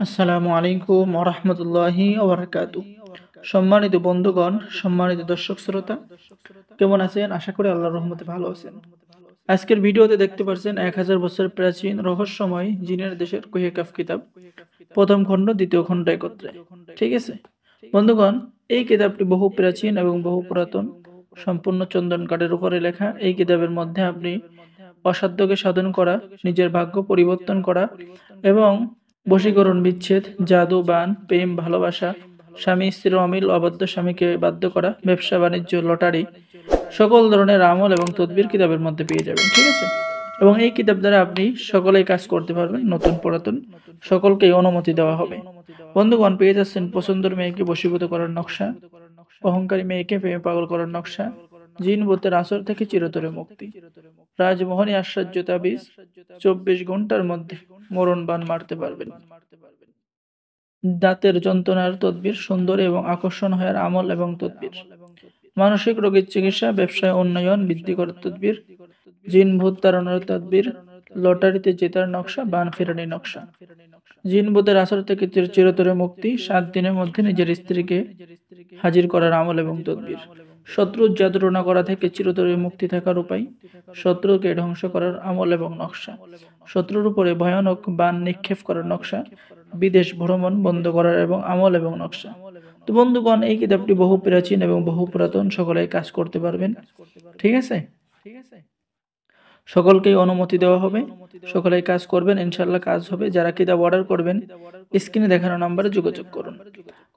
আসসালামু আলাইকুম ওয়া রাহমাতুল্লাহি ওয়া বারাকাতুহু। সম্মানিত বন্ধুগণ, সম্মানিত দর্শক শ্রোতা, কেমন আছেন? আশা করি আল্লাহর রহমতে ভালো আছেন। আজকের ভিডিওতে দেখতে পাচ্ছেন 1000 বছর প্রাচীন রহস্যময় জিনের দেশের কুহে কাফ কিতাব, প্রথম খণ্ড দ্বিতীয় খণ্ড একত্রে। ঠিক আছে বন্ধুগণ, এই কিতাবটি বহু প্রাচীন এবং বহু পুরাতন, সম্পূর্ণ চন্দন কাঠের উপরে লেখা। এই কিতাবের মধ্যে আপনি অসাধ্যকে সাধন করা, নিজের ভাগ্য পরিবর্তন করা এবং বশীকরণ, বিচ্ছেদ, জাদু, বান, প্রেম, ভালোবাসা, স্বামী স্ত্রীর অমিল, অবাধ্য স্বামীকে বাধ্য করা, ব্যবসা বাণিজ্য, লটারি, সকল ধরনের আমল এবং তদবির কিতাবের মধ্যে পেয়ে যাবেন। ঠিক আছে, এবং এই কিতাব দ্বারা আপনি সকলেই কাজ করতে পারবেন, নতুন পুরাতন সকলকেই অনুমতি দেওয়া হবে। বন্ধুগণ, পেয়ে যাচ্ছেন পছন্দের মেয়েকে বশীভূত করার নকশা, অহংকারী মেয়েকে প্রেমে পাগল করার নকশা, জিন ভূতের আসর থেকে চিরতরে মুক্তি, রাজমোহনী আশ্চর্য তাবিজ, 24 ঘন্টার মধ্যে মরণ বান মারতে পারবেন, দাঁতের যন্ত্রণার তদবির, সুন্দর এবং আকর্ষণ হওয়ার আমল এবং তদবির, মানসিক রোগের চিকিৎসা, ব্যবসায় উন্নয়ন বৃদ্ধি করার তদবির, জিন ভূত তাড়ানোর তদবির, লটারিতে জেতার নকশা, বান ফেরানি নকশা, জিন ভূতের আসর থেকে চিরতরে মুক্তি, 7 দিনের মধ্যে নিজের স্ত্রীকে হাজির করার আমল এবং তদবির, শত্রুর যাতনা করা থেকে চিরতরে মুক্তি থাকার উপায়, শত্রুকে ধ্বংস করার আমল এবং নকশা, শত্রুর উপরে ভয়ানক বান নিক্ষেপ করার নকশা, বিদেশ ভ্রমণ বন্ধ করার এবং আমল এবং নকশা। তো বন্ধুগণ, এই কিতাবটি বহু প্রাচীন এবং বহু পুরাতন, সকলেই কাজ করতে পারবেন। ঠিক আছে, সকলকেই অনুমতি দেওয়া হবে, সকলেই কাজ করবেন, ইনশাল্লাহ কাজ হবে। যারা কিতাব অর্ডার করবেন, স্ক্রিনে দেখানো নম্বরে যোগাযোগ করুন।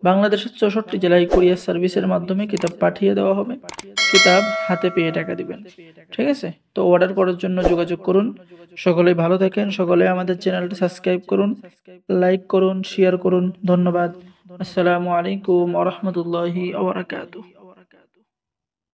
বাংলাদেশের 64 জেলায় কুরিয়ার সার্ভিসের মাধ্যমে কিতাব পাঠিয়ে দেওয়া হবে। কিতাব হাতে পেয়ে টাকা দিবেন। ঠিক আছে, তো অর্ডার করার জন্য যোগাযোগ করুন। সকলেই ভালো থাকেন, সকলে আমাদের চ্যানেলটি সাবস্ক্রাইব করুন, লাইক করুন, শেয়ার করুন। ধন্যবাদ। আসসালামু আলাইকুম ওয়া রাহমাতুল্লাহি ওয়া বারাকাতুহু।